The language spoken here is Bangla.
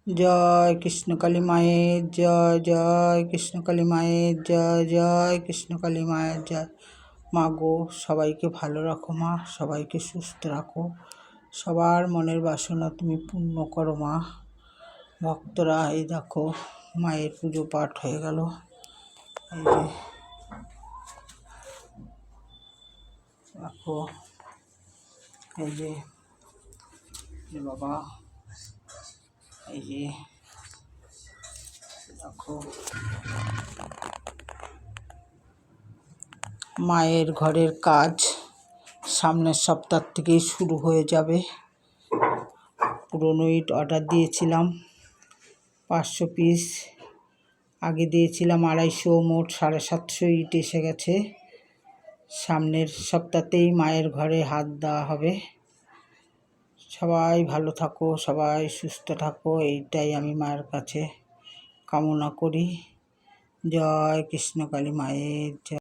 জয় কৃষ্ণকালী মায়ের জয়, জয় কৃষ্ণকালী মায়ের জয়, জয় কৃষ্ণকালী মায়ের জয়। মা গো, সবাইকে ভালো রাখো মা, সবাইকে সুস্থ রাখো, সবার মনের বাসনা তুমি পূর্ণ করো মা। ভক্তরা এই দেখো মায়ের পুজো পাঠ হয়ে গেল। এই যে দেখো, এই যে বাবা, এই যে দেখো মায়ের ঘরের কাজ সামনের সপ্তাহ থেকেই শুরু হয়ে যাবে। পুরনো ইট অর্ডার দিয়েছিলাম 500 পিস, আগে দিয়েছিলাম 250, মোট 750 ইট এসে গেছে। সামনের সপ্তাহতেই মায়ের ঘরে হাত দেওয়া হবে। সবাই ভালো থাকো, সবাই সুস্থ থাকো, এইটাই আমি মায়ের কাছে কামনা করি। জয় কৃষ্ণকালী মায়ের জয়।